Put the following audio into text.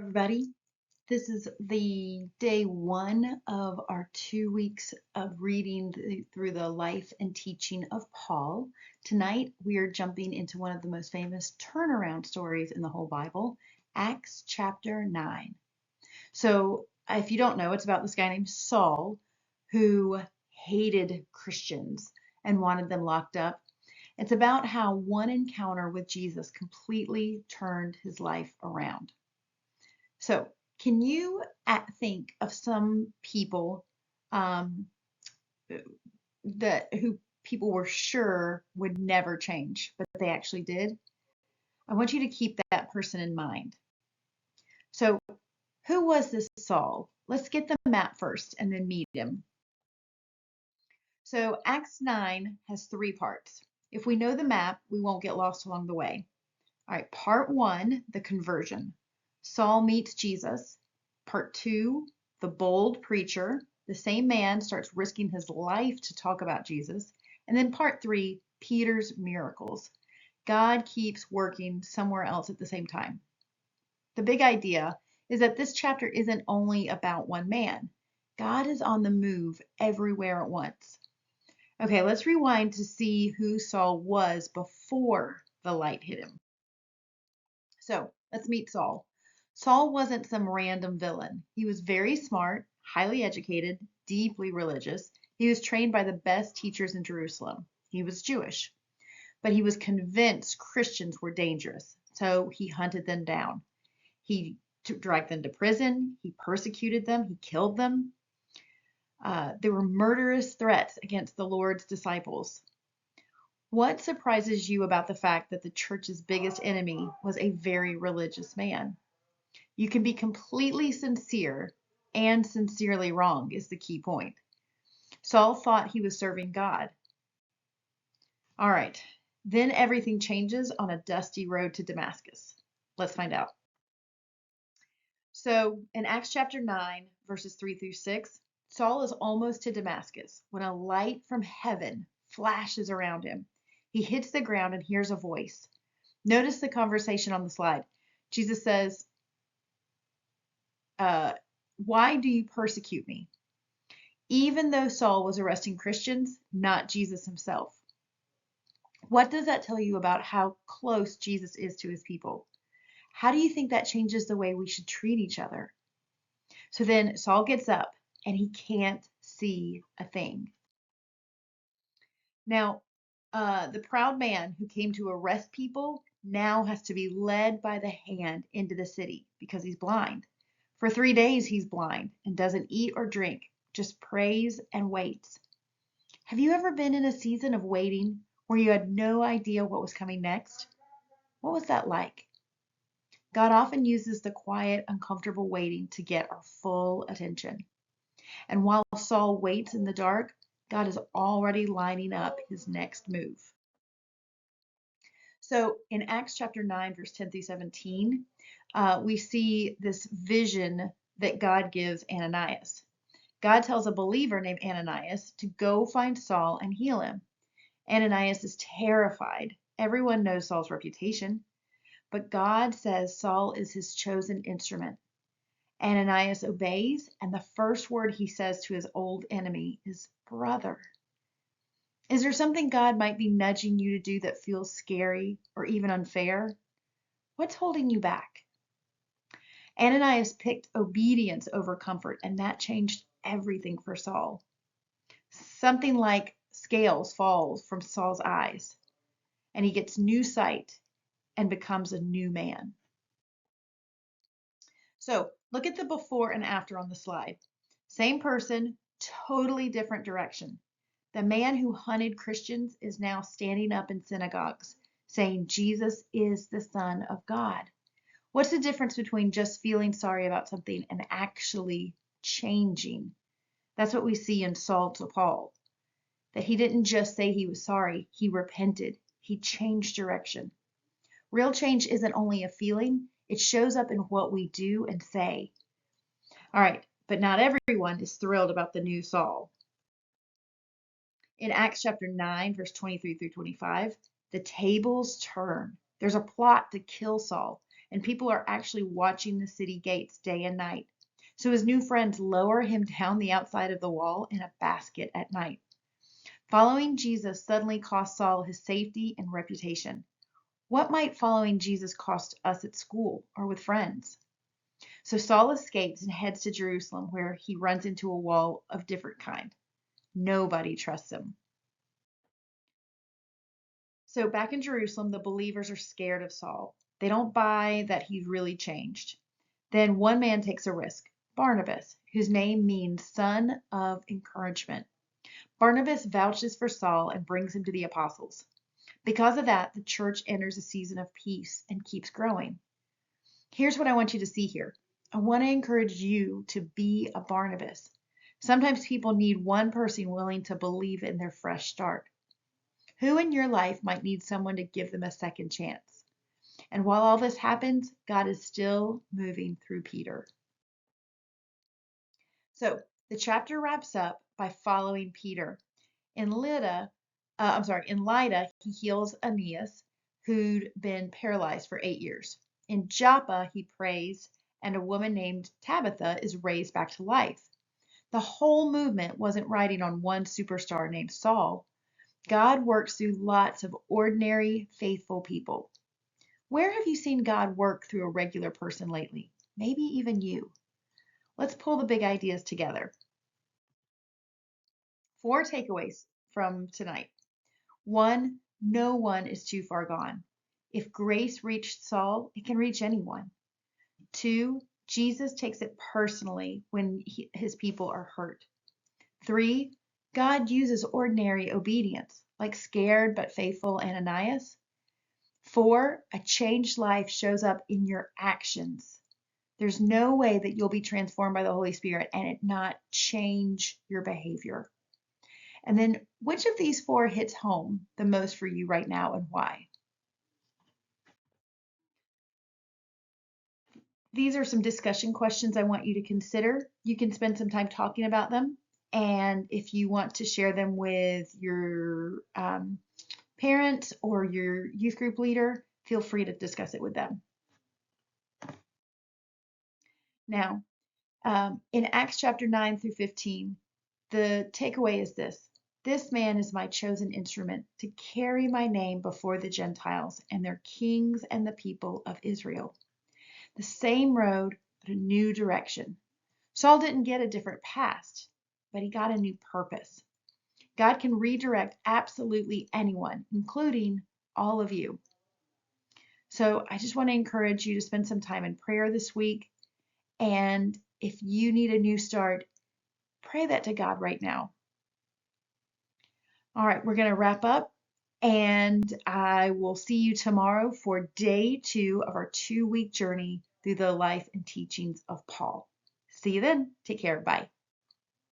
Everybody. This is the day one of our 2 weeks of reading through the life and teaching of Paul. Tonight, we are jumping into one of the most famous turnaround stories in the whole Bible, Acts chapter 9. So, if you don't know, it's about this guy named Saul who hated Christians and wanted them locked up. It's about how one encounter with Jesus completely turned his life around. So, can you think of some people um, that who people were sure would never change, but they actually did? I want you to keep that person in mind. So, who was this Saul? Let's get the map first and then meet him. So, Acts 9 has 3 parts. If we know the map, we won't get lost along the way. All right, part 1, the conversion. Saul meets Jesus. Part 2, the bold preacher. The same man starts risking his life to talk about Jesus. And then part 3, Peter's miracles. God keeps working somewhere else at the same time. The big idea is that this chapter isn't only about one man. God is on the move everywhere at once. Okay, let's rewind to see who Saul was before the light hit him. So let's meet Saul. Saul wasn't some random villain. He was very smart, highly educated, deeply religious. He was trained by the best teachers in Jerusalem. He was Jewish, but he was convinced Christians were dangerous, so he hunted them down. He dragged them to prison, he persecuted them, he killed them. There were murderous threats against the Lord's disciples. What surprises you about the fact that the church's biggest enemy was a very religious man? You can be completely sincere and sincerely wrong, is the key point. Saul thought he was serving God. All right, then everything changes on a dusty road to Damascus. Let's find out. So in Acts chapter 9, verses 3 through 6, Saul is almost to Damascus when a light from heaven flashes around him. He hits the ground and hears a voice. Notice the conversation on the slide. Jesus says, why do you persecute me? Even though Saul was arresting Christians, not Jesus himself. What does that tell you about how close Jesus is to his people? How do you think that changes the way we should treat each other? So then Saul gets up and he can't see a thing. Now, the proud man who came to arrest people now has to be led by the hand into the city because he's blind. For 3 days, he's blind and doesn't eat or drink, just prays and waits. Have you ever been in a season of waiting where you had no idea what was coming next? What was that like? God often uses the quiet, uncomfortable waiting to get our full attention. And while Saul waits in the dark, God is already lining up his next move. So in Acts chapter 9, verse 10 through 17, we see this vision that God gives Ananias. God tells a believer named Ananias to go find Saul and heal him. Ananias is terrified. Everyone knows Saul's reputation, but God says Saul is his chosen instrument. Ananias obeys, and the first word he says to his old enemy is brother. Is there something God might be nudging you to do that feels scary or even unfair? What's holding you back? Ananias picked obedience over comfort, and that changed everything for Saul. Something like scales falls from Saul's eyes, and he gets new sight and becomes a new man. So look at the before and after on the slide. Same person, totally different direction. The man who hunted Christians is now standing up in synagogues saying Jesus is the Son of God. What's the difference between just feeling sorry about something and actually changing? That's what we see in Saul to Paul. That he didn't just say he was sorry, he repented. He changed direction. Real change isn't only a feeling, it shows up in what we do and say. All right, but not everyone is thrilled about the new Saul. In Acts chapter 9, verse 23 through 25, the tables turn. There's a plot to kill Saul, and people are actually watching the city gates day and night. So his new friends lower him down the outside of the wall in a basket at night. Following Jesus suddenly cost Saul his safety and reputation. What might following Jesus cost us at school or with friends? So Saul escapes and heads to Jerusalem, where he runs into a wall of different kind. Nobody trusts him. So back in Jerusalem, the believers are scared of Saul. They don't buy that he's really changed. Then one man takes a risk, Barnabas, whose name means son of encouragement. Barnabas vouches for Saul and brings him to the apostles. Because of that, the church enters a season of peace and keeps growing. Here's what I want you to see here. I want to encourage you to be a Barnabas. Sometimes people need one person willing to believe in their fresh start. Who in your life might need someone to give them a second chance? And while all this happens, God is still moving through Peter. So the chapter wraps up by following Peter. In Lydda, he heals Aeneas, who'd been paralyzed for 8 years. In Joppa, he prays, and a woman named Tabitha is raised back to life. The whole movement wasn't riding on one superstar named Saul. God works through lots of ordinary, faithful people. Where have you seen God work through a regular person lately? Maybe even you. Let's pull the big ideas together. 4 takeaways from tonight. 1, no one is too far gone. If grace reached Saul, it can reach anyone. 2, Jesus takes it personally when his people are hurt. 3, God uses ordinary obedience, like scared but faithful Ananias. 4, a changed life shows up in your actions. There's no way that you'll be transformed by the Holy Spirit and it not change your behavior. And then which of these 4 hits home the most for you right now and why? These are some discussion questions I want you to consider. You can spend some time talking about them. And if you want to share them with your parents or your youth group leader, feel free to discuss it with them. Now, in Acts chapter 9 through 15, the takeaway is this. This man is my chosen instrument to carry my name before the Gentiles and their kings and the people of Israel. The same road, but a new direction. Saul didn't get a different past, but he got a new purpose. God can redirect absolutely anyone, including all of you. So I just want to encourage you to spend some time in prayer this week. And if you need a new start, pray that to God right now. All right, we're going to wrap up. And I will see you tomorrow for day 2 of our 2-week journey through the life and teachings of Paul. See you then. Take care. Bye.